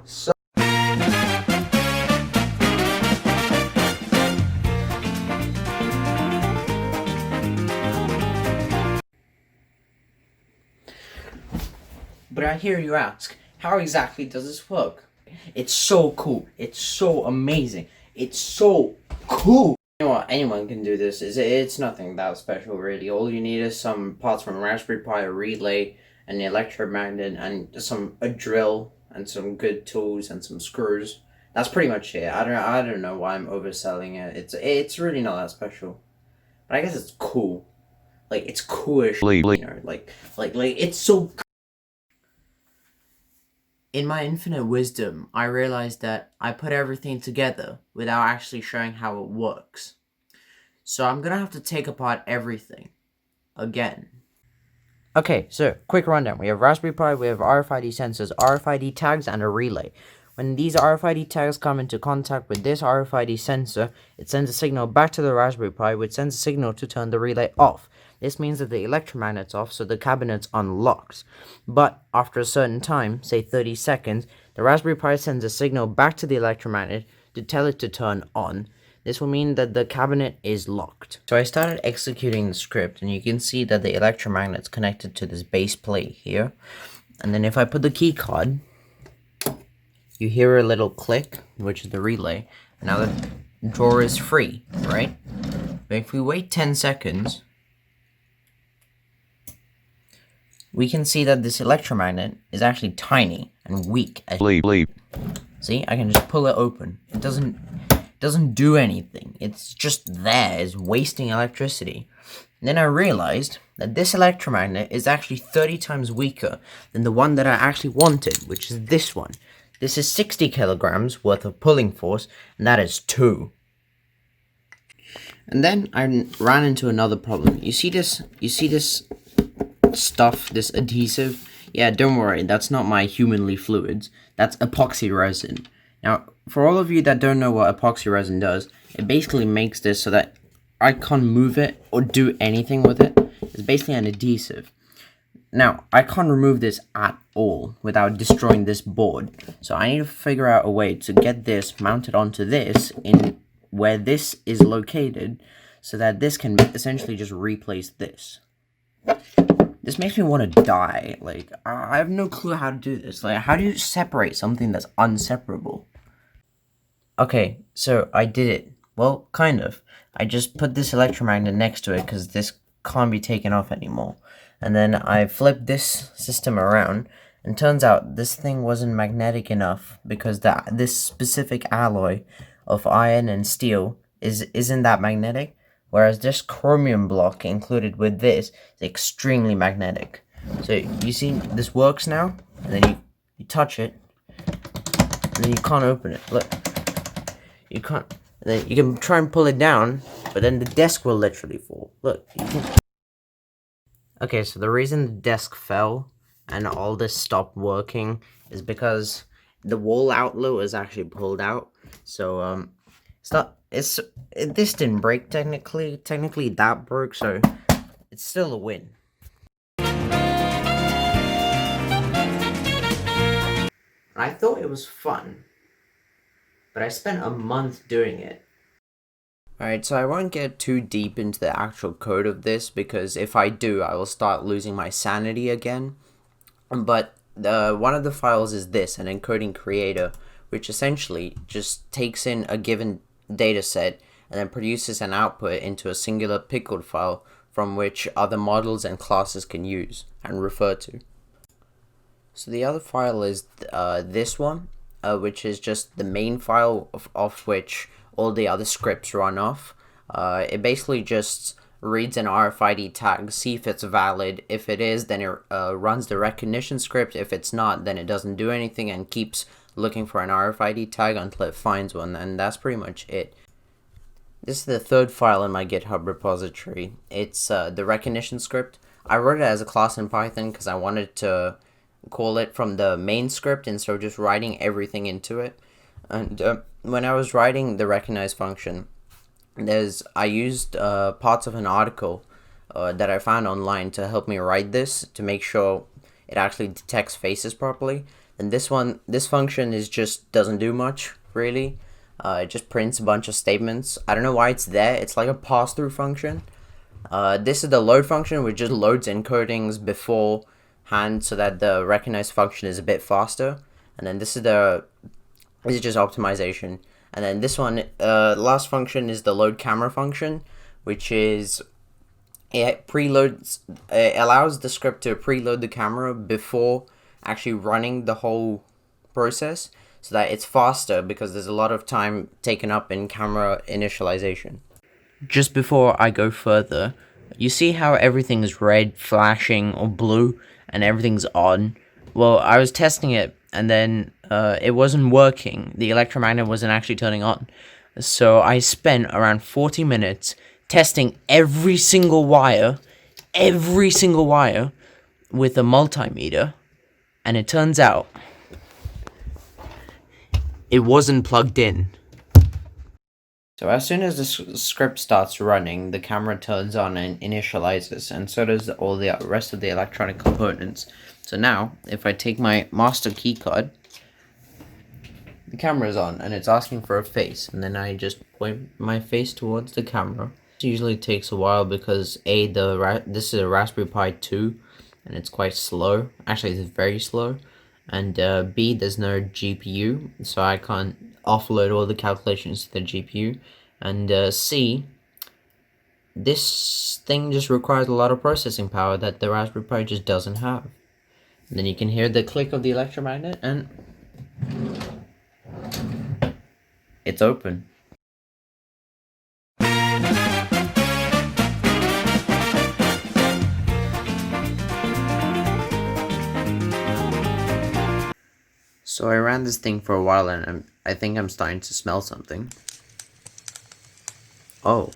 So But I hear you ask, how exactly does this work? It's so cool. It's so amazing. It's so cool. You know what? Anyone can do this. It's nothing that special, really. All you need is some parts from a Raspberry Pi, a relay, an electromagnet, and a drill, and some good tools and some screws. That's pretty much it. I don't know why I'm overselling it. It's really not that special, but I guess it's cool. Like it's coolish, you know. Like it's so. In my infinite wisdom, I realized that I put everything together without actually showing how it works. So I'm gonna have to take apart everything again. Okay, so quick rundown. We have Raspberry Pi, we have RFID sensors, RFID tags, and a relay. When these RFID tags come into contact with this RFID sensor, it sends a signal back to the Raspberry Pi, which sends a signal to turn the relay off. This means that the electromagnet's off, so the cabinet's unlocked. But after a certain time, say 30 seconds, the Raspberry Pi sends a signal back to the electromagnet to tell it to turn on. This will mean that the cabinet is locked. So I started executing the script, and you can see that the electromagnet's connected to this base plate here. And then if I put the key card, you hear a little click, which is the relay. Now the drawer is free, right? But if we wait 10 seconds, we can see that this electromagnet is actually tiny and weak. See, I can just pull it open. It doesn't do anything. It's just there. It's wasting electricity. And then I realized that this electromagnet is actually 30 times weaker than the one that I actually wanted, which is this one. This is 60 kilograms worth of pulling force, and that is 2. And then I ran into another problem. You see this stuff, this adhesive? Yeah, don't worry, that's not my humanly fluids. That's epoxy resin. Now, for all of you that don't know what epoxy resin does, it basically makes this so that I can't move it or do anything with it. It's basically an adhesive. Now, I can't remove this at all without destroying this board. So I need to figure out a way to get this mounted onto this in where this is located so that this can essentially just replace this. This makes me want to die. Like, I have no clue how to do this. Like, how do you separate something that's unseparable? Okay, so I did it. Well, kind of. I just put this electromagnet next to it because this can't be taken off anymore. And then I flipped this system around, and turns out this thing wasn't magnetic enough because this specific alloy of iron and steel isn't that magnetic, whereas this chromium block included with this is extremely magnetic. So you see this works now, and then you touch it, and then you can't open it. Look, you can't. Then you can try and pull it down, but then the desk will literally fall. Look, you can. Okay, so the reason the desk fell and all this stopped working is because the wall outlet was actually pulled out. So this didn't break technically. Technically that broke, so it's still a win. I thought it was fun, but I spent a month doing it. Alright, so I won't get too deep into the actual code of this, because if I do, I will start losing my sanity again. But one of the files is this, an encoding creator, which essentially just takes in a given data set and then produces an output into a singular pickled file from which other models and classes can use and refer to. So the other file is this one, which is just the main file of which all the other scripts run off. It basically just reads an RFID tag, see if it's valid. If it is, then it runs the recognition script. If it's not, then it doesn't do anything and keeps looking for an RFID tag until it finds one, and that's pretty much it. This is the third file in my GitHub repository. It's the recognition script. I wrote it as a class in Python because I wanted to call it from the main script instead of just writing everything into it. And when I was writing the recognize function, I used parts of an article that I found online to help me write this, to make sure it actually detects faces properly. And this function is just doesn't do much really. It just prints a bunch of statements. I don't know why it's there. It's like a pass-through function. This is the load function, which just loads encodings beforehand so that the recognize function is a bit faster. And then this is just optimization. And then this one, last function is the load camera function, which is it allows the script to preload the camera before actually running the whole process, so that it's faster because there's a lot of time taken up in camera initialization. Just before I go further, you see how everything's red, flashing, or blue, and everything's on? Well, I was testing it, and then it wasn't working. The electromagnet wasn't actually turning on. So I spent around 40 minutes testing every single wire with a multimeter, and it turns out it wasn't plugged in. So as soon as the script starts running, the camera turns on and initializes, and so does all the rest of the electronic components. So now, if I take my master key card, the camera is on, and it's asking for a face, and then I just point my face towards the camera. It usually takes a while because this is a Raspberry Pi 2, and it's quite slow. Actually, it's very slow. And B, there's no GPU, so I can't offload all the calculations to the GPU. And C, this thing just requires a lot of processing power that the Raspberry Pi just doesn't have. And then you can hear the click of the electromagnet, and it's open. So I ran this thing for a while, and I think I'm starting to smell something. Oh.